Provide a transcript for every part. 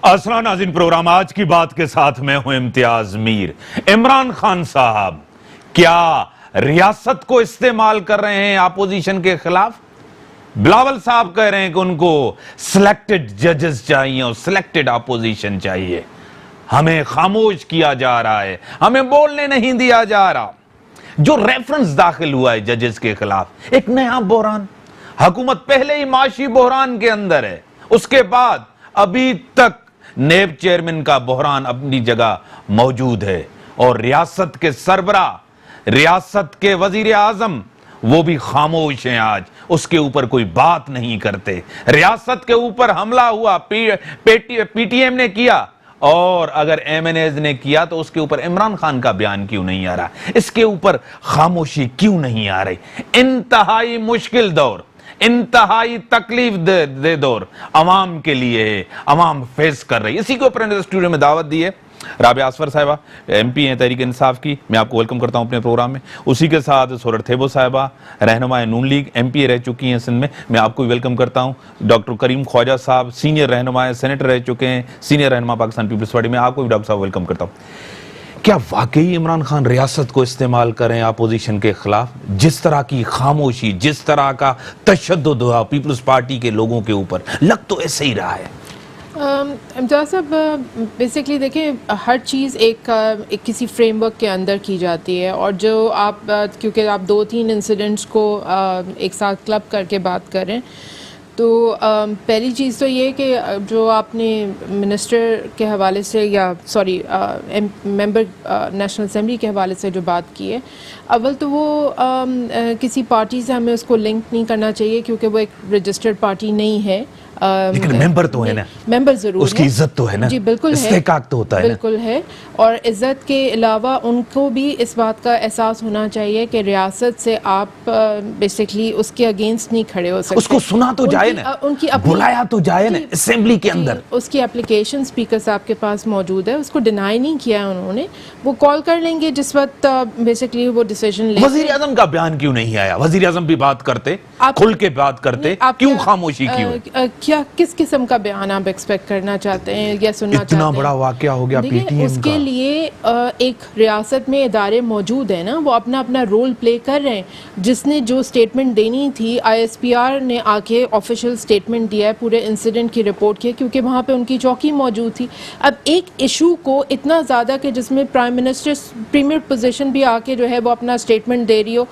السلام ناظرین، پروگرام آج کی بات کے ساتھ میں ہوں امتیاز میر۔ عمران خان صاحب کیا ریاست کو استعمال کر رہے ہیں اپوزیشن کے خلاف؟ بلاول صاحب کہہ رہے ہیں کہ ان کو سلیکٹڈ ججز چاہیے اور سلیکٹڈ اپوزیشن چاہیے۔ ہمیں خاموش کیا جا رہا ہے، ہمیں بولنے نہیں دیا جا رہا۔ جو ریفرنس داخل ہوا ہے ججز کے خلاف، ایک نیا بحران۔ حکومت پہلے ہی معاشی بحران کے اندر ہے، اس کے بعد ابھی تک نیب چیئرمین کا بحران اپنی جگہ موجود ہے، اور ریاست کے سربراہ، ریاست کے وزیر اعظم وہ بھی خاموش ہیں۔ آج اس کے اوپر کوئی بات نہیں کرتے۔ ریاست کے اوپر حملہ ہوا، پی ٹی ایم نے کیا، اور اگر ایم این ایز نے کیا تو اس کے اوپر عمران خان کا بیان کیوں نہیں آ رہا؟ اس کے اوپر خاموشی کیوں نہیں آ رہی؟ انتہائی مشکل دور، انتہائی تکلیف دہ دور عوام کے لیے ہے، عوام فیس کر رہی ہے۔ اسی کے اوپر اسٹوڈیو میں دعوت دی ہے رابعہ اصفر صاحبہ، ایم پی ہیں تحریک انصاف کی، میں آپ کو ویلکم کرتا ہوں اپنے پروگرام میں۔ اسی کے ساتھ سورر تھیبو صاحبہ، رہنما نون لیگ، ایم پی رہ چکی ہیں سندھ میں آپ کو ویلکم کرتا ہوں۔ ڈاکٹر کریم خواجہ صاحب، سینئر رہنما، سینیٹر رہ چکے ہیں، سینئر رہنما پاکستان پیپلز پارٹی میں، آپ کو بھی ڈاکٹر صاحب ویلکم کرتا ہوں۔ کیا واقعی عمران خان ریاست کو استعمال کریں اپوزیشن کے خلاف؟ جس طرح کی خاموشی، جس طرح کا تشدد ہوا پیپلز پارٹی کے لوگوں کے اوپر، لگ تو ایسے ہی رہا ہے۔ امتیاز صاحب، بیسکلی دیکھیں، ہر چیز ایک کسی فریم ورک کے اندر کی جاتی ہے، اور جو آپ کیونکہ آپ 2-3 انسیڈنٹس کو ایک ساتھ کلب کر کے بات کریں، تو پہلی چیز تو یہ کہ جو آپ نے منسٹر کے حوالے سے یا ممبر نیشنل اسمبلی کے حوالے سے جو بات کی ہے، اول تو وہ کسی پارٹی سے ہمیں اس کو لنک نہیں کرنا چاہیے، کیونکہ وہ ایک رجسٹرڈ پارٹی نہیں ہے۔ لیکن ممبر تو ہے نا، ممبر ضرور اس کی عزت تو ہے نا، جی بالکل ہے، استحقاق تو ہوتا ہے، بالکل ہے۔ اور عزت کے علاوہ ان کو بھی اس بات کا احساس ہونا چاہیے کہ ریاست سے آپ بیسکلی اس کے اگینسٹ نہیں کھڑے ہو سکتے۔ اس کو سنا تو جائے نا، بلایا تو جائے نا اسمبلی کے اندر۔ اس کی اپلیکیشن اسپیکر صاحب کے پاس موجود ہے، اس کو ڈینائی نہیں کیا انہوں نے۔ وہ کال کر لیں گے جس وقت بیسکلی وہ ڈیسیژن لیں۔ وزیر اعظم کا بیان کیوں نہیں آیا؟ وزیر اعظم بھی بات کرتے، کھل کے بات کرتے، کیوں خاموشی کیوں؟ کیا کس قسم کا بیان آپ ایکسپیکٹ کرنا چاہتے ہیں یا سننا چاہتے ہیں؟ اتنا بڑا واقعہ ہو گیا پی ٹی ایم کا۔ اس کے لیے ایک ریاست میں ادارے موجود ہیں نا، وہ اپنا اپنا رول پلے کر رہے ہیں۔ جس نے جو سٹیٹمنٹ دینی تھی، آئی ایس پی آر نے آ کے آفیشیل سٹیٹمنٹ دیا ہے، پورے انسیڈنٹ کی رپورٹ کی، کیونکہ وہاں پہ ان کی چوکی موجود تھی۔ اب ایک ایشو کو اتنا زیادہ کہ جس میں پرائم منسٹر پریمیئر پوزیشن بھی آ کے جو ہے وہ اپنا سٹیٹمنٹ دے رہی ہو،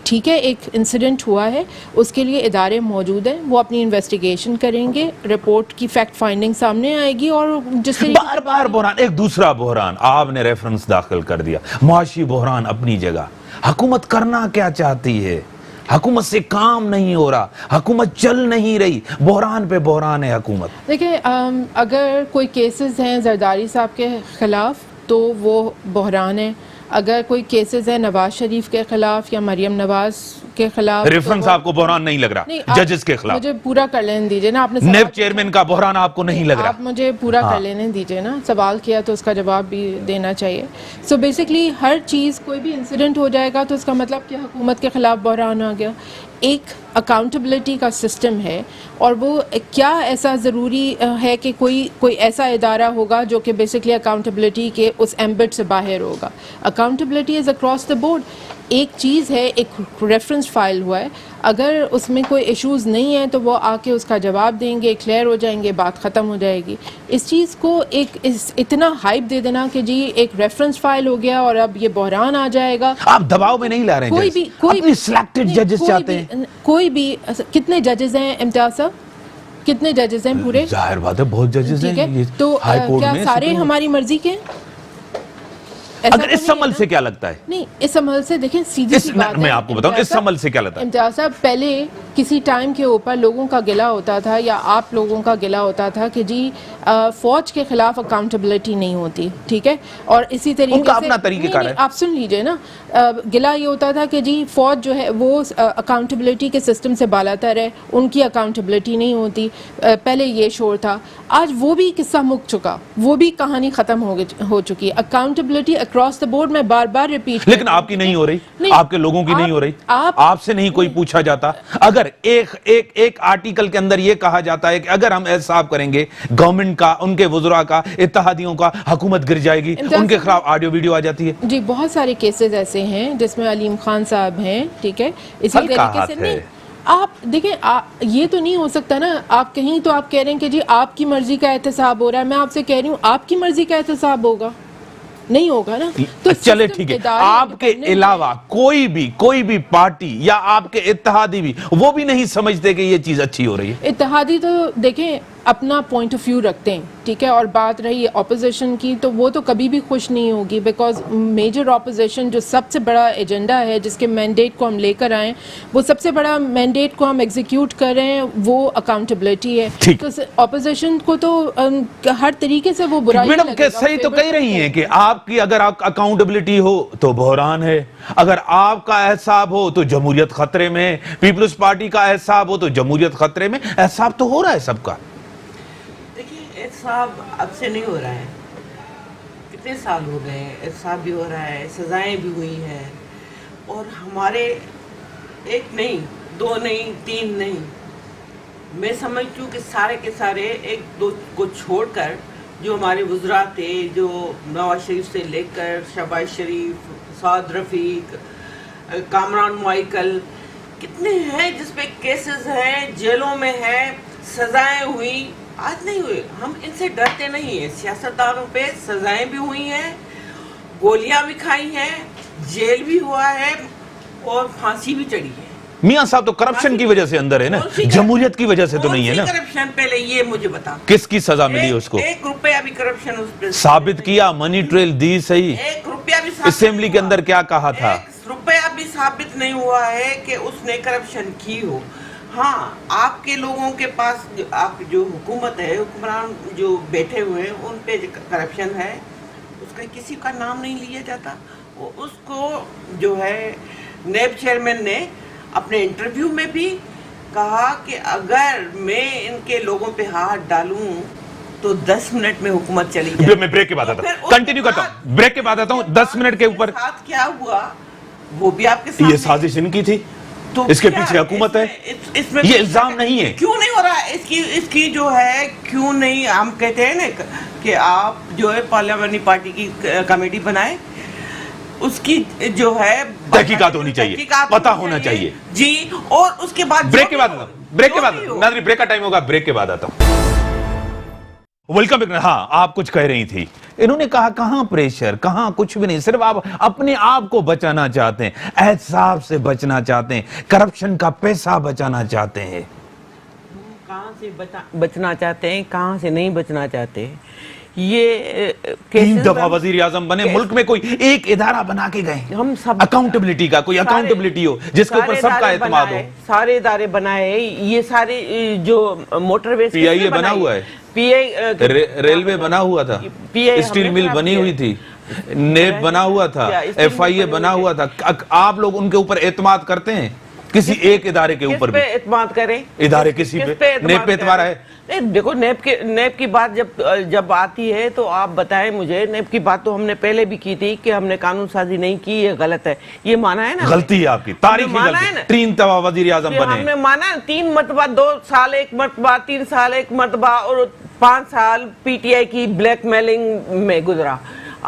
ٹھیک ہے، ایک انسیڈنٹ ہوا ہے، اس کے لیے ادارے موجود ہیں، وہ اپنی انویسٹیگیشن کریں گے، رپورٹ کی فیکٹ فائنڈنگ سامنے آئے گی، اور جس بار بار بحران، ایک دوسرا بحران آپ نے ریفرنس داخل کر دیا، معاشی بحران اپنی جگہ۔ حکومت کرنا کیا چاہتی ہے؟ حکومت سے کام نہیں ہو رہا، حکومت چل نہیں رہی، بحران پہ بحران ہے حکومت۔ دیکھیں، اگر کوئی کیسز ہیں زرداری صاحب کے خلاف تو وہ بحران ہے۔ اگر کوئی کیسز ہے نواز شریف کے خلاف یا مریم نواز کے خلاف، ریفرنس آپ کو بحران نہیں لگ رہا ججز کے خلاف؟ مجھے پورا کر لینے دیجئے نا، آپ نے نیب چیئرمین کا بحران آپ کو نہیں لگ رہا؟ آپ مجھے پورا کر لینے دیجئے نا، سوال کیا تو اس کا جواب بھی دینا چاہیے۔ سو بیسکلی ہر چیز، کوئی بھی انسیڈنٹ ہو جائے گا تو اس کا مطلب کہ حکومت کے خلاف بحران آ گیا۔ ایک اکاؤنٹیبلٹی کا سسٹم ہے، اور وہ کیا ایسا ضروری ہے کہ کوئی ایسا ادارہ ہوگا جو کہ بیسکلی اکاؤنٹیبلٹی کے اس ایمبٹ سے باہر ہوگا؟ Accountability is across the board. ایک چیز ہے، ایک ریفرنس فائل ہوا ہے، اگر اس میں کوئی ایشوز نہیں ہیں تو وہ آ کے اس کا جواب دیں گے، کلیئر ہو جائیں گے، بات ختم ہو جائے گی۔ اس چیز کو اتنا ہائپ دے دینا کہ جی ایک ریفرنس فائل ہو گیا اور اب یہ بحران آ جائے گا، آپ دباؤ میں نہیں لا رہے ہیں؟ کوئی سلیکٹڈ ججز چاہتے ہیں؟ کوئی بھی۔ کتنے ججز ہیں امتیاز صاحب؟ کتنے ججز ہیں پورے؟ ظاہر بات ہے بہت ججز ہیں۔ تو کیا سارے ہماری مرضی کے ہیں؟ اگر اس عمل سے کیا لگتا ہے؟ نہیں، اس عمل سے دیکھیں سیدھی سی بات ہے، میں آپ کو بتاؤں اس عمل سے کیا لگتا ہے؟ امتیاز صاحب، پہلے کسی ٹائم کے اوپر لوگوں کا گلہ ہوتا تھا یا آپ لوگوں کا گلہ ہوتا تھا کہ جی فوج کے خلاف اکاؤنٹیبلٹی نہیں ہوتی، ٹھیک ہے، اور اسی طریقے سے ان کا اپنا طریقہ کار ہے۔ آپ سن لیجئے نا، گلہ یہ ہوتا تھا کہ جی فوج جو ہے وہ اکاؤنٹیبلٹی کے سسٹم سے بالاتر ہے، ان کی اکاؤنٹیبلٹی نہیں ہوتی، پہلے یہ شور تھا۔ آج وہ بھی قصہ مک چکا، وہ بھی کہانی ختم ہو چکی۔ اکاؤنٹیبلٹی اکراس دا بورڈ میں بار بار ریپیٹ. لیکن آپ کی نہیں ہو رہی, آپ کے لوگوں کی نہیں ہو رہی, آپ سے نہیں کوئی پوچھا جاتا. اگر ایک آرٹیکل کے اندر یہ کہا جاتا ہے کہ اگر ہم احتساب کریں گے گورنمنٹ کا, ان کے وزراء کا, اتحادیوں کا, حکومت گر جائے گی, ان کے خلاف آڈیو ویڈیو آ جاتی ہے. جی بہت سارے کیسز ایسے ہیں جس میں علیم خان صاحب ہیں, ٹھیک ہے, اسی طریقے سے نہیں. آپ دیکھیں یہ تو نہیں ہو سکتا نا, آپ کہیں تو آپ کہہ رہے ہیں کہ جی آپ کی مرضی کا احتساب ہو رہا ہے, میں آپ سے کہہ رہی ہوں آپ کی مرضی کا احتساب ہوگا, نہیں ہوگا نا. تو چلے ٹھیک ہے, آپ کے علاوہ کوئی بھی پارٹی یا آپ کے اتحادی بھی وہ بھی نہیں سمجھتے کہ یہ چیز اچھی ہو رہی ہے. اتحادی تو دیکھیں اپنا پوائنٹ آف ویو رکھتے ہیں, ٹھیک ہے, اور بات رہی اپوزیشن کی تو وہ تو کبھی بھی خوش نہیں ہوگی, بیکاز میجر اپوزیشن جو سب سے بڑا ایجنڈا ہے جس کے مینڈیٹ کو ہم لے کر آئیں, وہ سب سے بڑا مینڈیٹ کو ہم ایگزیکیوٹ کر رہے ہیں, وہ اکاؤنٹیبلٹی ہے. تو اپوزیشن کو تو ہر طریقے سے وہ برائی میڈم کہ صحیح تو کہہ رہی ہیں کہ آپ کی اگر اکاؤنٹیبلٹی ہو تو بحران ہے, اگر آپ کا احتساب ہو تو جمہوریت خطرے میں, پیپلز پارٹی کا احتساب ہو تو جمہوریت خطرے میں. احتساب تو ہو رہا ہے سب کا. احتساب اب سے نہیں ہو رہا ہے, کتنے سال ہو گئے ہیں, احتساب بھی ہو رہا ہے, سزائیں بھی ہوئی ہیں, اور ہمارے ایک نہیں, دو نہیں, تین نہیں, میں سمجھتی ہوں کہ سارے کے سارے ایک دو کو چھوڑ کر جو ہمارے وزراء تھے, جو نواز شریف سے لے کر شہباز شریف, سعد رفیق, کامران مائیکل, کتنے ہیں جس پہ کیسز ہیں, جیلوں میں ہیں, سزائیں ہوئی. آج نہیں ہوئے, ہم ان سے ڈرتے نہیں ہیں. سیاستدانوں پہ سزائیں بھی ہوئی ہیں, گولیاں بھی کھائی ہیں, جیل بھی ہوا ہے, اور پھانسی بھی چڑھی ہے. میاں صاحب تو کرپشن کی وجہ سے اندر ہے نا, جمہوریت کی وجہ سے تو نہیں ہے نا. کرپشن پہلے یہ مجھے بتا, کس کی سزا ملی اس کو؟ 1 روپیہ بھی کرپشن اس پہ ثابت کیا, منی ٹریل دی صحیح, 1 روپیہ بھی اسمبلی کے اندر کیا کہا تھا, 1 روپیہ بھی ثابت نہیں ہوا ہے کہ اس نے کرپشن کی ہو. ہاں آپ کے لوگوں کے پاس آپ جو حکومت ہے, حکمران جو بیٹھے ہوئے ہیں, ان پہ کرپشن ہے, اس کا کسی کا نام نہیں لیا جاتا. اس کو جو ہے نیب چیئرمین نے اپنے انٹرویو میں بھی کہا کہ اگر میں ان کے لوگوں پہ ہاتھ ڈالوں تو 10 منٹ میں حکومت چلی جائے. میں بریک کے بعد آتا ہوں, کنٹینیو کرتا ہوں, بریک کے بعد آتا ہوں. 10 منٹ کے اوپر ساتھ کیا ہوا وہ بھی آپ کے ساتھ, یہ سازش ان کی تھی, اس کے پیچھے حکومت ہے, یہ الزام نہیں ہے. کیوں نہیں ہو رہا ہے اس کی جو ہے, کیوں نہیں, ہم کہتے ہیں نا کہ آپ جو ہے پارلیمنٹری پارٹی کی کمیٹی بنائیں, اس کی جو ہے تحقیقات ہونی چاہیے, پتہ ہونا چاہیے جی. اور اس کے بعد بریک کے بعد, ناظرین بریک کا ٹائم ہوگا, بریک کے بعد آتا ہوں. ویلکم. ہاں آپ کچھ کہہ رہی تھی, انہوں نے کہا کہاں پریشر, کہاں کچھ بھی نہیں, صرف آپ اپنے آپ کو بچانا چاہتے ہیں, احتساب سے بچنا چاہتے ہیں, کرپشن کا پیسہ بچانا چاہتے ہیں. کہاں سے بچنا چاہتے ہیں, کہاں سے نہیں بچنا چاہتے. یہ 3 دفعہ وزیر اعظم بنے, ملک میں کوئی ایک ادارہ بنا کے گئے, ہم سب اکاؤنٹیبلٹی کا, کوئی اکاؤنٹیبلٹی ہو جس کے اوپر سب کا اعتماد ہو. سارے ادارے بنائے, یہ سارے جو موٹر ویز, پی آئی اے بنا ہوا ہے, ریلوے بنا ہوا تھا, اسٹیل مل بنی ہوئی تھی, نیب بنا ہوا تھا, ایف آئی اے بنا ہوا تھا. آپ لوگ ان کے اوپر اعتماد کرتے ہیں؟ کسی ایک ادارے کے اوپر بھی اعتماد کریں, ادارے کسی پہ, نیب پہ اعتبار ہے. دیکھو نیب کی بات جب آتی ہے تو آپ بتائیں مجھے, نیب کی بات تو ہم نے پہلے بھی کی تھی کہ ہم نے قانون سازی نہیں کی, یہ غلط ہے, یہ مانا ہے نا, غلطی ہے آپ کی, تاریخی غلطی. 3 دفعہ وزیر اعظم بنے, ہم نے مانا 3 مرتبہ, 2 سال 1 مرتبہ, 3 سال 1 مرتبہ, اور 5 سال پی ٹی آئی کی بلیک میلنگ میں گزرا.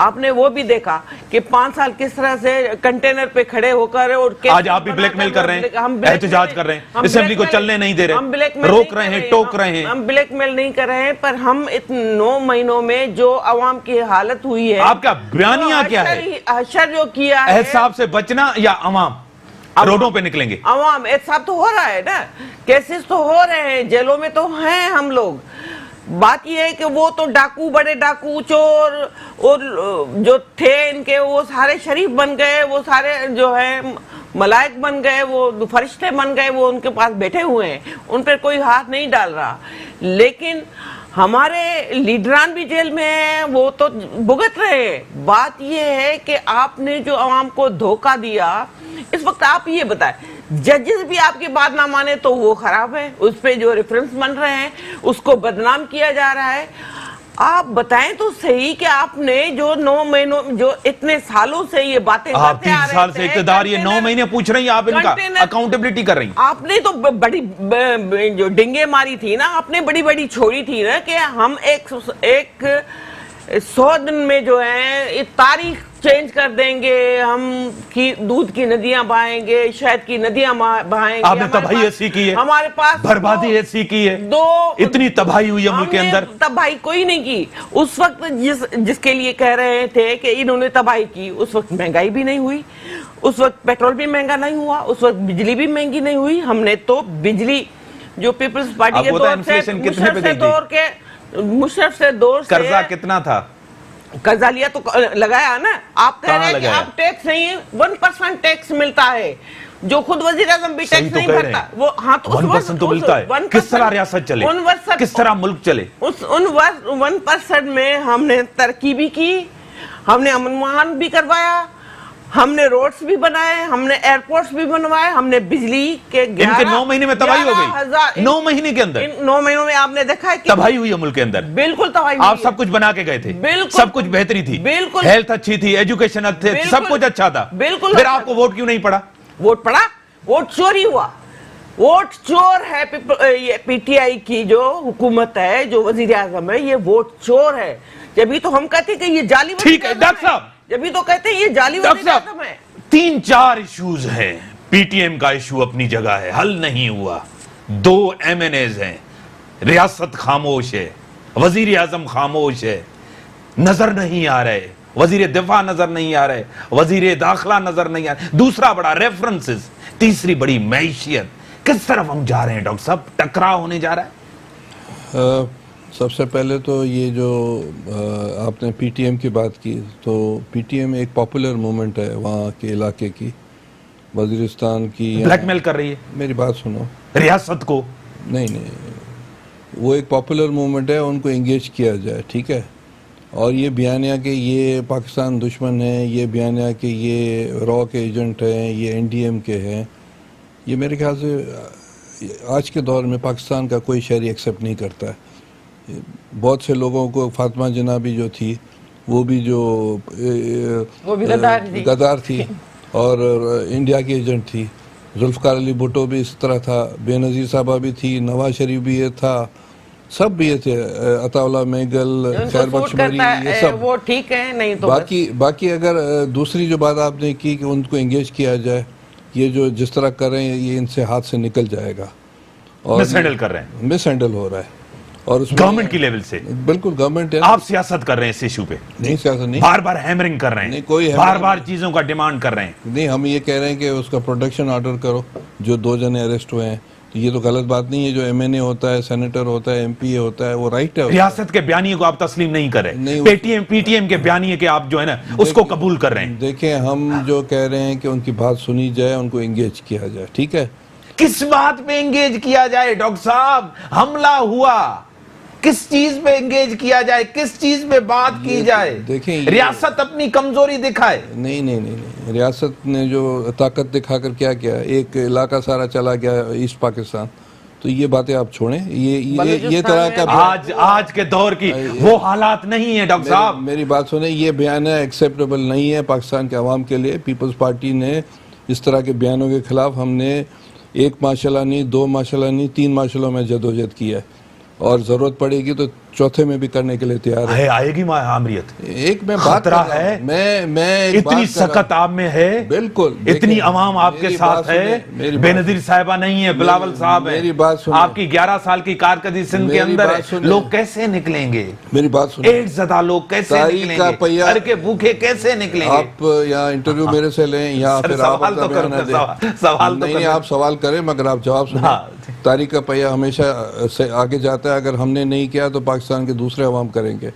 آپ نے وہ بھی دیکھا کہ 5 سال کس طرح سے کنٹینر پہ کھڑے ہو کر, اور آج آپ بھی بلیک میل کر رہے ہیں, احتجاج کر رہے ہیں, اسمبلی کو چلنے نہیں دے رہے, روک رہے ہیں, ٹوک رہے ہیں. ہم بلیک میل نہیں کر رہے ہیں, پر ہم 9 مہینوں میں جو عوام کی حالت ہوئی ہے, آپ کا بیانیہ کیا ہے, حشر جو کیا ہے, احتساب سے بچنا یا عوام روڈوں پہ نکلیں گے؟ عوام احتساب تو ہو رہا ہے نا, کیسز تو ہو رہے ہیں, جیلوں میں تو ہیں ہم لوگ. بات یہ ہے کہ وہ تو ڈاکو, بڑے ڈاکو, چور, اور جو تھے ان کے, وہ سارے شریف بن گئے, وہ سارے جو ہے ملائک بن گئے, وہ فرشتے بن گئے, وہ ان کے پاس بیٹھے ہوئے ہیں, ان پر کوئی ہاتھ نہیں ڈال رہا. لیکن ہمارے لیڈران بھی جیل میں ہیں, وہ تو بھگت رہے ہیں. بات یہ ہے کہ آپ نے جو عوام کو دھوکہ دیا, اس وقت آپ یہ بتائیں, ججز بھی آپ کی بات نہ مانے تو وہ خراب ہے, اس پہ جو ریفرنس بن رہے ہیں اس کو بدنام کیا جا رہا ہے. آپ بتائیں تو صحیح کہ آپ نے جو 9 مہینوں جو اتنے سالوں سے یہ باتیں آپ کرتے 3 سال سے اقتدار یہ 9 مہینے پوچھ رہی ہیں آپ ان کا اکاؤنٹیبلٹی کر رہی ہیں. آپ نے تو بڑی جو ڈنگے ماری تھی نا, آپ نے بڑی بڑی چھوڑی تھی نا کہ ہم ایک 100 دن میں جو ہے تاریخ چینج کر دیں گے, ہم کی دودھ کی ندیاں بہائیں گے, شہد کی ندیاں بہائیں گے. آپ نے تباہی ایسی کی ہے, ہمارے پاس بربادی ایسی کی ہے, اتنی تباہی ہوئی ہے ملک کے اندر. تباہی کوئی نہیں کی. اس وقت جس کے لیے کہہ رہے تھے کہ انہوں نے تباہی کی, اس وقت مہنگائی بھی نہیں ہوئی, اس وقت پیٹرول بھی مہنگا نہیں ہوا, اس وقت بجلی بھی مہنگی نہیں ہوئی. ہم نے تو بجلی جو پیپلز پارٹی کے مشرف سے دور سے قرضہ کتنا تھا, قرضہ لیا تو لگایا نا. آپ کہہ رہے ہیں کہ آپ ٹیکس نہیں, 1% ٹیکس ملتا ہے, جو خود وزیر اعظم بھی ٹیکس نہیں بھرتا. وہ ہاں تو 1% تو ملتا ہے. کس طرح ریاست چلے, کس طرح ملک چلے؟ ان 1% میں ہم نے ترقی بھی کی, ہم نے امن امان بھی کروایا, ہم نے روڈز بھی بنائے, ہم نے ایئرپورٹس بھی بنوائے, ہم نے بجلی کے 9 مہینے میں تباہی ہو گئی. 9 مہینے کے اندر 9 مہینوں میں آپ نے دیکھا ہے کہ تباہی ہوئی ہے ملک کے اندر. بالکل تباہی. آپ سب کچھ بنا کے گئے تھے, سب کچھ بہتری تھی, بالکل ہیلتھ اچھی تھی, ایجوکیشن اچھے, سب کچھ اچھا تھا. بالکل. پھر آپ کو ووٹ کیوں نہیں پڑا؟ ووٹ پڑا, ووٹ چوری ہوا. ووٹ چور ہے پی ٹی آئی کی جو حکومت ہے, جو وزیر اعظم ہے, یہ ووٹ چور ہے. جبھی تو ہم کہتے ہیں کہ یہ جعلی ٹھیک ہے ڈاکٹر صاحب, جبھی تو کہتے ہیں یہ جعلی وزیر اعظم ہے. 3-4 ایشوز ہیں. پی ٹی ایم کا ایشو اپنی جگہ ہے, حل نہیں ہوا. 2 MNAs ہیں, ریاست خاموش ہے, وزیر اعظم خاموش ہے, نظر نہیں آ رہے, وزیر دفاع نظر نہیں آ رہے, وزیر داخلہ نظر نہیں آ رہے. دوسرا بڑا ریفرنسز, تیسری بڑی معیشت. کس طرف ہم جا رہے ہیں ڈاکٹر صاحب؟ ٹکراؤ ہونے جا رہا ہے. سب سے پہلے تو یہ جو آپ نے پی ٹی ایم کی بات کی, تو پی ٹی ایم ایک پاپولر موومنٹ ہے وہاں کے علاقے کی, وزیرستان کی. بلیک میل کر رہی ہے, میری بات سنو, ریاست کو. نہیں, وہ ایک پاپولر موومنٹ ہے, ان کو انگیج کیا جائے, ٹھیک ہے. اور یہ بیانیہ کہ یہ پاکستان دشمن ہے, یہ بیانیہ کہ یہ را کے ایجنٹ ہیں, یہ NDM کے ہیں, یہ میرے خیال سے آج کے دور میں پاکستان کا کوئی شہری ایکسیپٹ نہیں کرتا ہے. بہت سے لوگوں کو, فاطمہ جناح بھی جو تھی وہ بھی جو غدار تھی اور انڈیا کی ایجنٹ تھی, ذوالفقار علی بھٹو بھی اس طرح تھا, بے نظیر صاحبہ بھی تھی, نواز شریف بھی یہ تھا, سب بھی یہ تھے, عطا اللہ میگل, خیر بخش مری, یہ سب وہ ٹھیک ہے. نہیں تو باقی اگر دوسری جو بات آپ نے کی کہ ان کو انگیج کیا جائے, یہ جو جس طرح کر رہے ہیں یہ ان سے ہاتھ سے نکل جائے گا, اور مس ہینڈل کر رہے ہیں, مس ہینڈل ہو رہا ہے. اور گورنمنٹ کی لیول سے بالکل گورنمنٹ ہے. آپ سیاست کر رہے ہیں اس ایشو پہ؟ نہیں, سیاست نہیں, بار بار ہیمرنگ کر رہے ہیں, بار بار چیزوں کا ڈیمانڈ کر رہے ہیں. نہیں, ہم یہ کہہ رہے ہیں کہ اس کا پروٹیکشن آرڈر کرو. جو 2 جنے اریسٹ ہوئے ہیں, تو یہ تو غلط بات نہیں ہے. جو MNA ہوتا ہے, سینیٹر ہوتا ہے, MP ہوتا ہے, وہ رائٹ ہے. ریاست کے بیانیے کو آپ تسلیم نہیں کر رہے, پی ٹی ایم کے بیانیے کے آپ جو ہے نا اس کو قبول کر رہے ہیں. دیکھیں, ہم جو کہہ رہے ہیں کہ ان کی بات سنی جائے, ان کو انگیج کیا جائے, ٹھیک ہے. کس بات پہ انگیج کیا جائے ڈاکٹر صاحب؟ حملہ ہوا, کس چیز پہ انگیج کیا جائے, کس چیز پہ بات کی جائے؟ دیکھیں, ریاست اپنی کمزوری دکھائے. نہیں, ریاست نے جو طاقت دکھا کر کیا کیا, ایک علاقہ سارا چلا گیا ایسٹ پاکستان, تو یہ باتیں آپ چھوڑیں. یہ طرح کا آج کے دور کی وہ حالات نہیں ہیں ڈاکٹر صاحب. میری بات سنیں, یہ بیان ایکسیپٹیبل نہیں ہے پاکستان کے عوام کے لیے. پیپلز پارٹی نے اس طرح کے بیانوں کے خلاف ہم نے 1 ماشاءاللہ نہیں, 2 ماشاءاللہ نہیں, 3 ماشاءاللہ میں جدوجہد کی ہے, اور ضرورت پڑے گی تو 4تھے میں بھی کرنے کے لیے تیار ہے. آئے گی آمریت, ایک میں بات خطرہ ہے, میں اتنی سخت آپ میں ہے, بالکل, اتنی عوام آپ کے ساتھ ہے. بے نظیر صاحبہ نہیں ہے, بلاول صاحب ہے. آپ کی 11 سال کی کارکردگی سندھ کے اندر ہے, لوگ کیسے نکلیں گے؟ میری بات سنیں, ایڈز زدہ لوگ کیسے نکلیں گے؟ گھر کے بھوکے کیسے نکلیں گے؟ آپ یہاں انٹرویو میرے سے لیں, یا پھر آپ اپنا بیان دیں. نہیں, آپ سوال کریں مگر آپ جواب سنیں. تاریخ کا پہیہ ہمیشہ سے آگے جاتا ہے, اگر ہم نے نہیں کیا تو پاکستان کے دوسرے عوام کریں گے.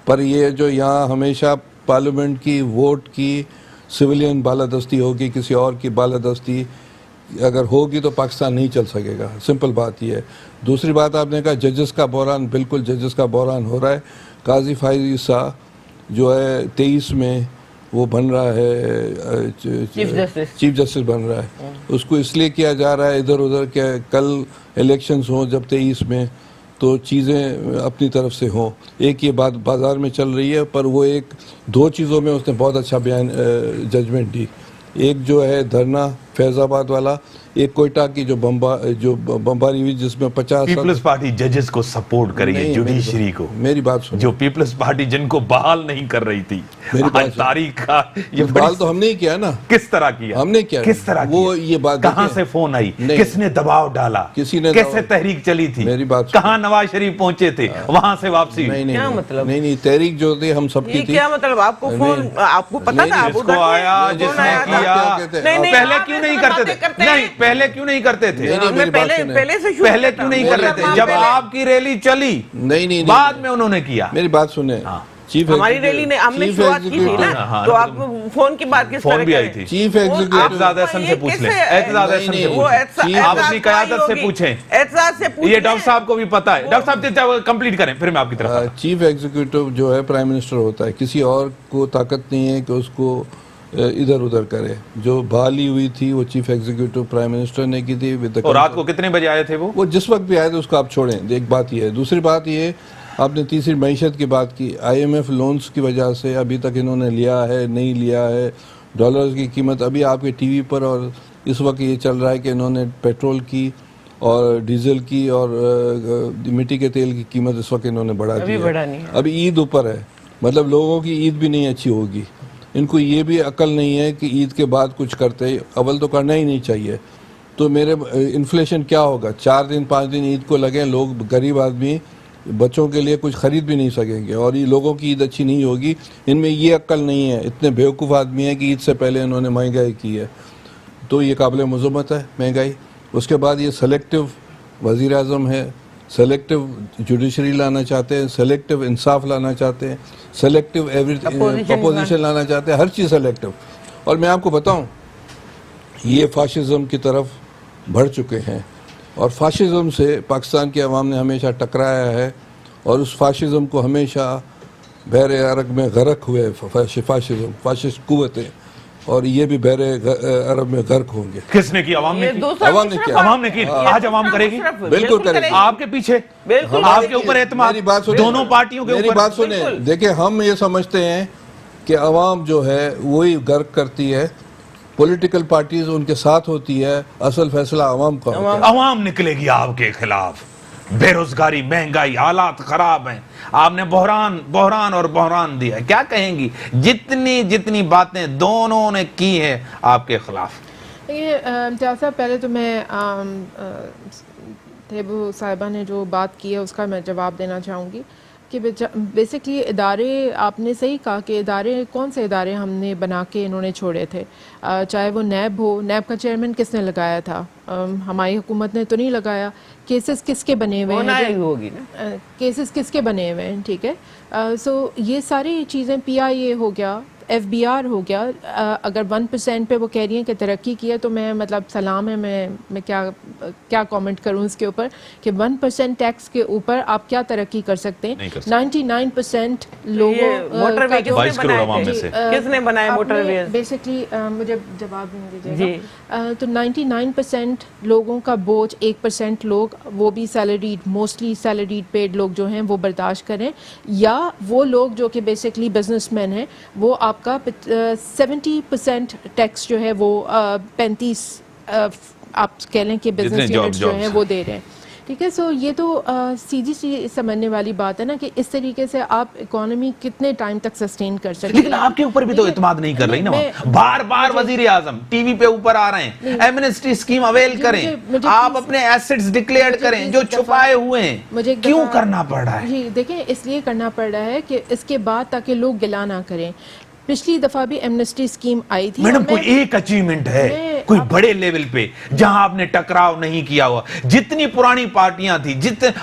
پر یہ جو یہاں ہمیشہ پارلیمنٹ کی ووٹ کی سویلین بالادستی ہوگی, کسی اور کی بالادستی اگر ہوگی تو پاکستان نہیں چل سکے گا. سمپل بات یہ ہے. دوسری بات آپ نے کہا ججز کا بحران, بالکل ججز کا بحران ہو رہا ہے. قاضی فائز عیسیٰ جو ہے 23 میں وہ بن رہا ہے, چیف جسٹس بن رہا ہے. اس کو اس لیے کیا جا رہا ہے ادھر ادھر کہ کل الیکشنز ہوں جب 23 میں, تو چیزیں اپنی طرف سے ہوں. ایک یہ بات بازار میں چل رہی ہے, پر وہ ایک دو چیزوں میں اس نے بہت اچھا بیان ججمنٹ دی. ایک جو ہے دھرنا فیض آباد والا, ایک کوئٹہ کی جو بمباری ہوئی جس میں 50 پیپلز پارٹی ججز کو سپورٹ کر رہی ہے, جوڈیشری کو. میری بات سنو, جو پیپلز پارٹی جن کو بحال نہیں کر رہی تھی, تاریخ کا یہ بحال تو ہم نے کیا نا. کس طرح کیا ہم نے کیا, کس طرح وہ یہ بات کہاں سے فون آئی, کس نے دباؤ ڈالا, کسی نے کیسے تحریک چلی تھی, میری بات کہاں نواز شریف پہنچے تھے, وہاں سے واپسی. کیا مطلب, نہیں تحریک جو تھی ہم سب کی تھی. کیا مطلب, آپ کو فون, آپ کو پتا تھا جس کو آیا, جس نے کیا, پہلے کیوں نہیں کرتے تھے, نہیں پہلے کیوں نہیں کرتے تھے, پہلے کیوں نہیں کر رہے تھے, جب آپ کی ریلی چلی نہیں بعد میں انہوں نے کیا. میری بات سنیں, ہماری ریلی نے ہم نے شروعات کی تھی نا, تو آپ فون کی بات کس طرح فون بھی آئی تھی. چیف ایگزیکٹو اعتزاز احسن سے پوچھ لیں, اعتزاز احسن سے پوچھیں, آپ اپنی قیادت سے پوچھیں, یہ ڈاکٹر صاحب کو بھی پتا ہے. ڈاکٹر صاحب کمپلیٹ کریں پھر میں آپ کی طرف. چیف ایگزیکٹو جو ہے پرائم منسٹر ہوتا ہے, کسی اور کو طاقت نہیں ہے کہ اس کو ادھر ادھر کرے. جو بحالی ہوئی تھی وہ چیف ایگزیکٹو پرائم منسٹر نے کی تھی. اور رات کو کتنے بجے آئے تھے وہ جس وقت بھی آئے تھے اس کو آپ چھوڑیں. ایک بات یہ ہے. دوسری بات یہ, آپ نے تیسری معیشت کی بات کی. IMF لونز کی وجہ سے ابھی تک انہوں نے لیا ہے نہیں لیا ہے, ڈالرز کی قیمت ابھی آپ کے ٹی وی پر اور اس وقت یہ چل رہا ہے کہ انہوں نے پیٹرول کی اور ڈیزل کی اور مٹی کے تیل کی قیمت اس وقت انہوں نے بڑھا دی ہے. ابھی عید اوپر ہے, مطلب لوگوں کی عید بھی نہیں اچھی ہوگی. ان کو یہ بھی عقل نہیں ہے کہ عید کے بعد کچھ کرتے, اول تو کرنا ہی نہیں چاہیے. تو میرے انفلیشن کیا ہوگا, 4 دن 5 دن عید کو لگیں, لوگ غریب آدمی بچوں کے لیے کچھ خرید بھی نہیں سکیں گے, اور یہ لوگوں کی عید اچھی نہیں ہوگی. ان میں یہ عقل نہیں ہے, اتنے بیوقوف آدمی ہیں کہ عید سے پہلے انہوں نے مہنگائی کی ہے. تو یہ قابل مذمت ہے مہنگائی. اس کے بعد یہ سلیکٹو وزیر اعظم ہے, سلیکٹو جوڈیشری لانا چاہتے ہیں, سلیکٹو انصاف لانا چاہتے ہیں, سلیکٹو اپوزیشن لانا چاہتے ہیں, ہر چیز سلیکٹو. اور میں آپ کو بتاؤں, یہ فاشزم کی طرف بڑھ چکے ہیں, اور فاشزم سے پاکستان کی عوام نے ہمیشہ ٹکرایا ہے, اور اس فاشزم کو ہمیشہ بحر عرب میں غرق ہوئے. فاشسٹ قوتیں, اور یہ بھی بحر عرب میں غرق ہوں گے. کس نے کی, عوام نے کی, عوام نے کیا, عوام نے کی. آج عوام کرے گی, بالکل کرے گی. آپ کے پیچھے, آپ کے اوپر اعتماد دونوں پارٹیوں کے اوپر. میری بات سنیں, دیکھیں ہم یہ سمجھتے ہیں کہ عوام جو ہے وہی غرق کرتی ہے, پولیٹیکل پارٹیز ان کے ساتھ ہوتی ہے, اصل فیصلہ عوام کا ہوتا ہے. عوام نکلے گی آپ کے خلاف. بے روزگاری, مہنگائی, حالات خراب ہیں, آپ نے بحران اور بحران دیا. کیا کہیں گی جتنی باتیں دونوں نے کی ہیں آپ کے خلاف؟ امتیاز صاحب, پہلے تو میں تیبو صاحبہ نے جو بات کی ہے اس کا میں جواب دینا چاہوں گی کہ بیسکلی ادارے, آپ نے صحیح کہا کہ ادارے, کون سے ادارے ہم نے بنا کے انہوں نے چھوڑے تھے, چاہے وہ نیب ہو. نیب کا چیئرمین کس نے لگایا تھا, ہماری حکومت نے تو نہیں لگایا. کیسز کس کے بنے ہوئے ہیں, کیسز کس کے بنے ہوئے ہیں, ٹھیک ہے. سو یہ ساری چیزیں, PIA ہو گیا, FBR ہو گیا. اگر 1% پہ وہ کہہ رہی ہیں کہ ترقی کی ہے تو میں مطلب سلام ہے, میں کیا کامنٹ کروں اس کے اوپر کہ 1% ٹیکس کے اوپر آپ کیا ترقی کر سکتے ہیں. 99% لوگوں کس نے بنائے موٹر ویز, بیسکلی مجھے جواب نہیں دیجیے گا. تو 99% لوگوں کا بوجھ 1% لوگ, وہ بھی سیلریڈ, موسٹلی سیلریڈ پیڈ لوگ جو ہیں وہ برداشت کریں, یا وہ لوگ جو کہ بیسکلی بزنس مین ہیں وہ آپ کا 70% ٹیکس جو ہے وہ 35 آپ کہہ لیں کہ بزنس یونٹس جو ہیں وہ دے رہے ہیں, ٹھیک ہے. سو یہ تو سیدھی سی سمجھنے والی بات ہے نا کہ اس طریقے سے آپ اکانومی کتنے ٹائم تک سسٹین کر سکتے ہیں. لیکن آپ کے اوپر بھی تو اعتماد نہیں کر رہی نا, بار بار وزیر اعظم ٹی وی پہ اوپر آ رہے ہیں, ایمنسٹی اسکیم اویل کریں, آپ اپنے ایسٹس ڈکلیئر کریں جو چھپائے ہوئے ہیں, کیوں کرنا پڑ رہا ہے؟ جی دیکھیں, اس لیے کرنا پڑ رہا ہے کہ اس کے بعد تاکہ لوگ گلا نہ کریں. پچھلی دفعہ بھی ایمنسٹی اسکیم آئی تھی. میڈم کوئی ایک اچیومنٹ ہے کوئی بڑے لیول پہ جہاں آپ نے ٹکراؤ نہیں کیا ہوا؟ جتنی پرانی پارٹیاں تھی,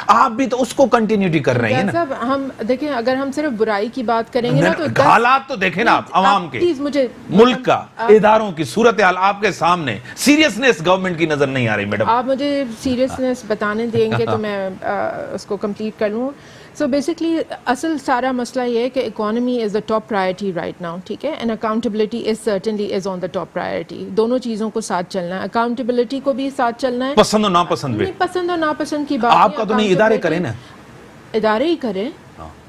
آپ بھی تو اس کو کنٹینیوٹی کر رہے ہیں نا. ہم دیکھیں, اگر ہم صرف برائی کی بات کریں گے نا تو حالات تو دیکھیں نا عوام کے, ملک کا, اداروں کی صورتحال آپ کے سامنے. سیریسنس گورنمنٹ کی نظر نہیں آ رہی میڈم. آپ مجھے سیریسنس بتانے دیں گے تو میں اس کو کمپلیٹ کر لوں. سو بیسکلی اصل سارا مسئلہ یہ ہے کہ economy is the top priority right now, ٹھیک ہے, and accountability is certainly is on the top priority. دونوں چیزوں کو ساتھ چلنا ہے, اکاؤنٹیبلٹی کو بھی ساتھ چلنا ہے. پسند اور ناپسند بھی, پسند اور ناپسند کی بات آپ کا تو نہیں, ادارے کریں نا, ادارے ہی کریں,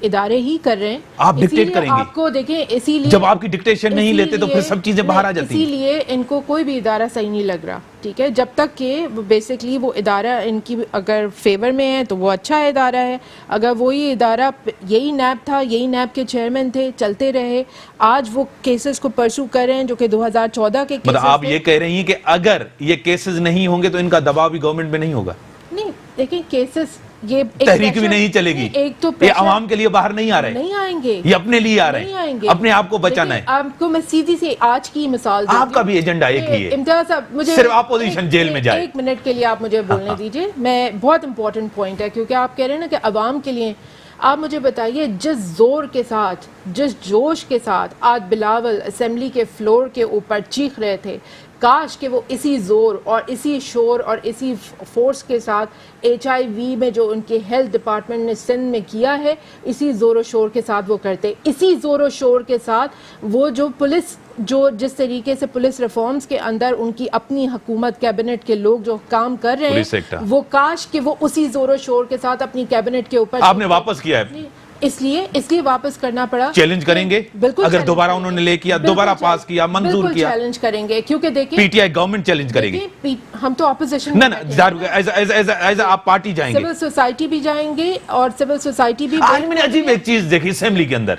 ادارے ہی کر رہے ہیں. آپ ڈکٹیٹ کریں گے, آپ کو دیکھیں, اسی لیے جب آپ کی ڈکٹیشن نہیں لیتے تو پھر سب چیزیں باہر آ جاتی ہیں. اسی لیے ان کو کوئی بھی ادارہ صحیح نہیں لگ رہا, ٹھیک ہے, جب تک کہ بیسکلی وہ ادارہ ان کی اگر فیور میں ہے تو وہ اچھا ادارہ ہے. اگر وہی ادارہ, یہی نیب تھا, یہی نیب کے چیئرمین تھے, چلتے رہے, آج وہ کیسز کو پرسو کر رہے ہیں جو کہ 2014 کے کیسز. مطلب آپ یہ کہہ رہی ہیں کہ اگر یہ کیسز نہیں ہوں گے تو ان کا دباؤ بھی گورنمنٹ میں نہیں ہوگا؟ نہیں, دیکھیں کیسز, یہ تحریک بھی نہیں چلے گی, ایک تو یہ عوام کے لیے باہر نہیں آ رہے, نہیں آئیں گے, یہ اپنے لیے آ رہے ہیں, اپنے آپ کو بچانا ہے. آپ کو میں سیدھی سی آج کی مثال دیتی ہوں. آپ کا بھی ایجنڈا ایک ہی ہے, امتیاز صاحب, مجھے صرف اپوزیشن جیل میں جائے. ایک منٹ کے لیے آپ مجھے بولنے دیجئے, میں بہت امپورٹنٹ پوائنٹ ہے, کیونکہ آپ کہہ رہے ہیں نا کہ عوام کے لیے. آپ مجھے بتائیے, جس زور کے ساتھ, جس جوش کے ساتھ آج بلاول اسمبلی کے فلور کے اوپر چیخ رہے تھے, کاش کہ وہ اسی زور اور اسی شور اور اسی فورس کے ساتھ HIV میں جو ان کے ہیلتھ ڈپارٹمنٹ نے سندھ میں کیا ہے, اسی زور و شور کے ساتھ وہ کرتے. اسی زور و شور کے ساتھ وہ جو پولیس, جو جس طریقے سے پولیس ریفارمز کے اندر ان کی اپنی حکومت, کیبنٹ کے لوگ جو کام کر رہے ہیں, وہ کاش کہ وہ اسی زور و شور کے ساتھ اپنی کیبنٹ کے اوپر. آپ نے واپس کیا ہے, اس لیے واپس کرنا پڑا. چیلنج کریں گے اگر دوبارہ انہوں نے لے کیا, دوبارہ پاس کیا, منظور کیا, چیلنج کریں گے, کیونکہ دیکھیں P T I government challenge کرے گی. ہم تو اپوزیشن, آپ پارٹی جائیں گے, سول سوسائٹی بھی جائیں گے, اور سول سوسائٹی بھی. آج میں نے عجیب ایک چیز دیکھی اسمبلی کے اندر,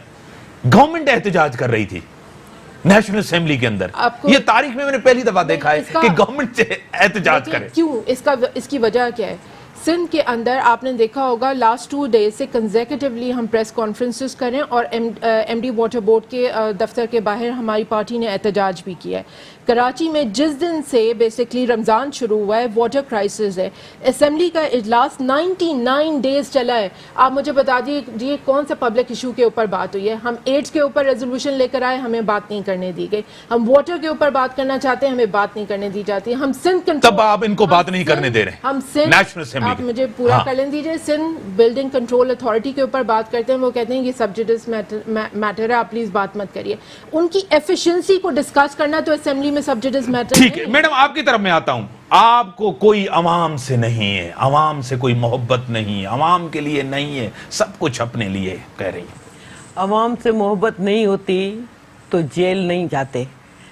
گورنمنٹ احتجاج کر رہی تھی نیشنل اسمبلی کے اندر. یہ تاریخ میں نے پہلی دفعہ دیکھا ہے کہ گورنمنٹ سے احتجاج کرے. کیوں, اس کی وجہ کیا ہے؟ سندھ کے اندر آپ نے دیکھا ہوگا لاسٹ 2 days سے کنزیکٹیولی ہم پریس کانفرنسز کریں, اور ایم ڈی واٹر بورڈ کے دفتر کے باہر ہماری پارٹی نے احتجاج بھی کیا ہے. کراچی میں جس دن سے بیسکلی رمضان شروع ہوا ہے, واٹر کرائسس ہے, اسمبلی کا اجلاس 99 days چلا ہے. آپ مجھے بتا دیجیے یہ کون سا پبلک ایشو کے اوپر بات ہوئی ہے؟ ہم ایڈز کے اوپر ریزولوشن لے کر آئے, ہمیں بات نہیں کرنے دی گئی. ہم واٹر کے اوپر بات کرنا چاہتے ہیں, ہمیں بات نہیں کرنے دی جاتی. ہم سندھ تب آپ ان کو بات نہیں کرنے دے رہے. ہم سندھ, نیشنل اسمبلی, آپ مجھے پورا کر لیں دیجیے, سندھ بلڈنگ کنٹرول اتھارٹی کے اوپر بات کرتے ہیں, وہ کہتے ہیں یہ سبجیڈس میٹر ہے, آپ پلیز بات مت کریے. ان کی ایفیشنسی کو ڈسکس کرنا تو اسمبلی میں سبجیڈس میٹر. ٹھیک ہے میڈم, آپ کی طرف میں آتا ہوں. آپ کو کوئی عوام سے نہیں ہے, عوام سے کوئی محبت نہیں ہے, عوام کے لیے نہیں ہے, سب کچھ اپنے لیے کہہ رہی ہیں. عوام سے محبت نہیں ہوتی تو جیل نہیں جاتے.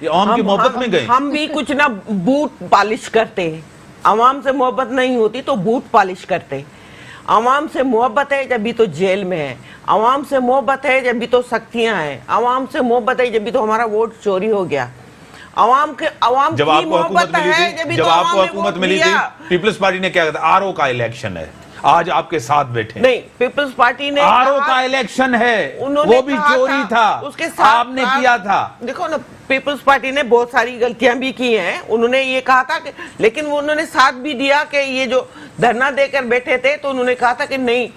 عوام کی محبت میں گئے, ہم بھی کچھ نہ بوٹ پالش کرتے. عوام سے محبت نہیں ہوتی تو بوٹ پالش کرتے. عوام سے محبت ہے جب بھی تو جیل میں ہے, عوام سے محبت ہے جب بھی تو سختیاں ہیں, عوام سے محبت ہے جب بھی تو ہمارا ووٹ چوری ہو گیا. عوام کی محبت ہے جب بھی تو عوام نے ووٹ دیا. پیپلز پارٹی نے کیا کہا تھا, RO کا الیکشن ہے, آج آپ کے ساتھ بیٹھے. نہیں, پیپلز پارٹی نے RO کا الیکشن ہے, وہ بھی چوری تھا, اس کے ساتھ آپ نے کیا تھا. دیکھو نا, پیپلز پارٹی نے بہت ساری غلطیاں بھی کی ہیں, انہوں نے یہ کہا تھا کہ, لیکن وہ انہوں نے ساتھ بھی دیا کہ یہ جو دھرنا دے کر بیٹھے تھے تو انہوں نے کہا تھا کہ نہیں,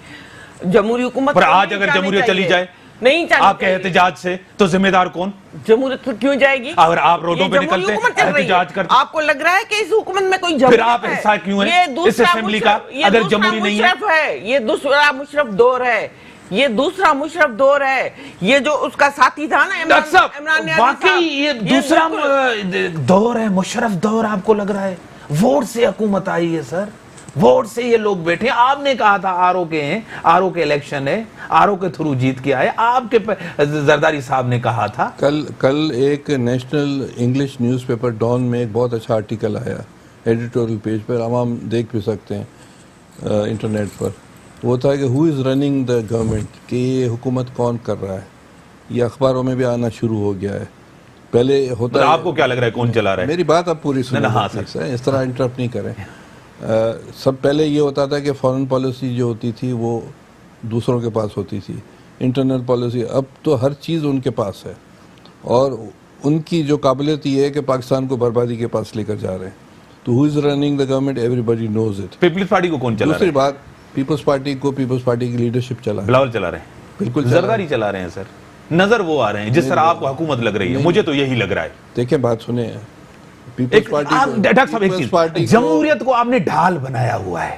جمہوری حکومت. پر آج اگر جمہوریت چلی جائے نہیں آپ کے احتجاج سے تو ذمہ دار کون؟ جمہوریت کیوں جائے گی؟ اگر آپ روڈوں پہ نکلتے احتجاج کرتے, آپ کو لگ رہا ہے کہ اس حکومت میں کوئی جمہوریت پھر آپ ایسا کیوں ہے اس اسمبلی کا اگر جمہوری نہیں ہے؟ یہ دوسرا مشرف دور ہے, یہ دوسرا مشرف دور ہے, یہ جو اس کا ساتھی تھا نا عمران. واقعی یہ دوسرا دور ہے, مشرف دور آپ کو لگ رہا ہے؟ ووٹ سے حکومت آئی ہے سر, ووٹ سے یہ لوگ بیٹھے. آپ نے کہا تھا RO کے ہیں, RO کے الیکشن ہے, RO کے تھرو جیت کے آئے. آپ کے زرداری صاحب نے کہا تھا. کل ایک national English newspaper Dawn میں ایک بہت اچھا آرٹیکل آیا ایڈیٹوریل پیج پر, عوام دیکھ بھی سکتے ہیں انٹرنیٹ پر. وہ تھا کہ ہو از رننگ دا گورنمنٹ, کہ یہ حکومت کون کر رہا ہے. یہ اخباروں میں بھی آنا شروع ہو گیا ہے. پہلے ہوتا ہے, آپ کو کیا لگ رہا ہے کون چلا رہا ہے؟ میری بات آپ پوری سنیں, اس طرح انٹرپٹ نہیں کریں. سب پہلے یہ ہوتا تھا کہ فارن پالیسی جو ہوتی تھی وہ دوسروں کے پاس ہوتی تھی, انٹرنل پالیسی. اب تو ہر چیز ان کے پاس ہے, اور ان کی جو قابلیت یہ ہے کہ پاکستان کو بربادی کے پاس لے کر جا رہے ہیں. تو who is running the government, everybody knows it. Peoples Party کو کون چلا رہا ہے؟ دوسری بات, پیپلز پارٹی کو پیپلز پارٹی کی لیڈرشپ چلا, بلاول چلا رہے ہیں, بالکل زرداری چلا رہے ہیں سر. نظر وہ آ رہے ہیں جس طرح آپ کو حکومت لگ رہی ہے, مجھے تو یہی لگ رہا ہے. دیکھیں بات سنیں, جمہوریت کو آپ نے ڈھال بنایا ہوا ہے,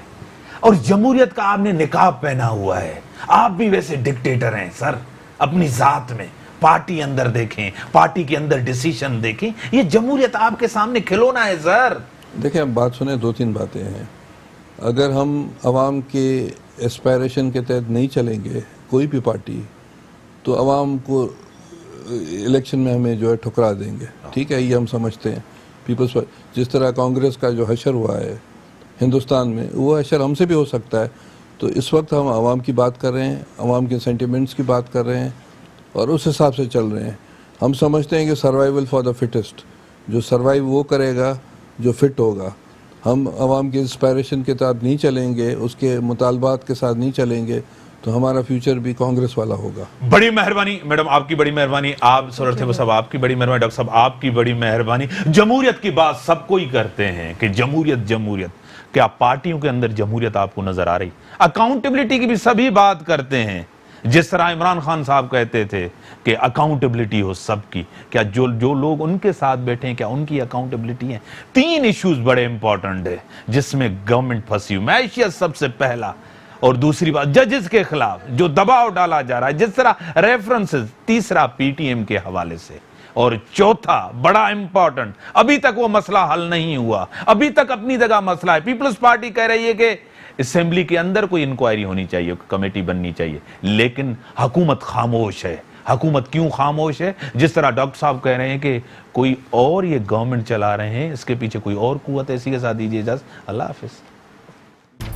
اور جمہوریت کا آپ نے نقاب پہنا ہوا ہے. آپ بھی ویسے ڈکٹیٹر ہیں سر اپنی ذات میں, پارٹی اندر دیکھیں, پارٹی کے اندر ڈیسیشن دیکھیں, یہ جمہوریت آپ کے سامنے کھلونا ہے سر. دیکھیں اب بات سنیں, 2-3 باتیں ہیں. اگر ہم عوام کے اسپائریشن کے تحت نہیں چلیں گے کوئی بھی پارٹی, تو عوام کو الیکشن میں ہمیں جو ہے ٹھکرا دیں گے. ٹھیک ہے, یہ ہم سمجھتے ہیں. پیپلز جس طرح کانگریس کا جو حشر ہوا ہے ہندوستان میں, وہ حشر ہم سے بھی ہو سکتا ہے. تو اس وقت ہم عوام کی بات کر رہے ہیں, عوام کے سینٹیمنٹس کی بات کر رہے ہیں, اور اس حساب سے چل رہے ہیں. ہم سمجھتے ہیں کہ سروائیول فار دا فٹسٹ, جو سروائیو وہ کرے گا جو فٹ ہوگا. ہم عوام کے انسپائریشن کے ساتھ نہیں چلیں گے, اس کے مطالبات کے ساتھ نہیں چلیں گے, تو ہمارا فیوچر بھی کانگریس والا ہوگا. بڑی مہربانی میڈم, آپ کی بڑی مہربانی. آپ سر تھے وہ صاحب, آپ کی بڑی مہربانی. ڈاکٹر صاحب آپ کی بڑی مہربانی. جمہوریت کی بات سب کو ہی کرتے ہیں کہ جمہوریت جمہوریت, کیا پارٹیوں کے اندر جمہوریت آپ کو نظر آ رہی؟ اکاؤنٹیبلٹی کی بھی سبھی بات کرتے ہیں, جس طرح عمران خان صاحب کہتے تھے کہ اکاؤنٹیبلٹی ہو سب کی, کیا جو لوگ ان کے ساتھ بیٹھے ہیں کیا ان کی اکاؤنٹیبلٹی ہے؟ 3 ایشوز بڑے امپورٹنٹ ہیں جس میں گورنمنٹ پھنسی ہوئی. معیشت سب سے پہلا, اور دوسری بات ججز کے خلاف جو دباؤ ڈالا جا رہا ہے, جس طرح ریفرنسز, تیسرا پی ٹی ایم کے حوالے سے, اور چوتھا بڑا امپورٹنٹ, ابھی تک وہ مسئلہ حل نہیں ہوا, ابھی تک اپنی جگہ مسئلہ ہے. پیپلز پارٹی کہہ رہی ہے کہ اسمبلی کے اندر کوئی انکوائری ہونی چاہیے, کمیٹی بننی چاہیے, لیکن حکومت خاموش ہے. حکومت کیوں خاموش ہے؟ جس طرح ڈاکٹر صاحب کہہ رہے ہیں کہ کوئی اور یہ گورنمنٹ چلا رہے ہیں, اس کے پیچھے کوئی اور قوت ایسی کے ساتھ. دیجیے اجازت, اللہ حافظ.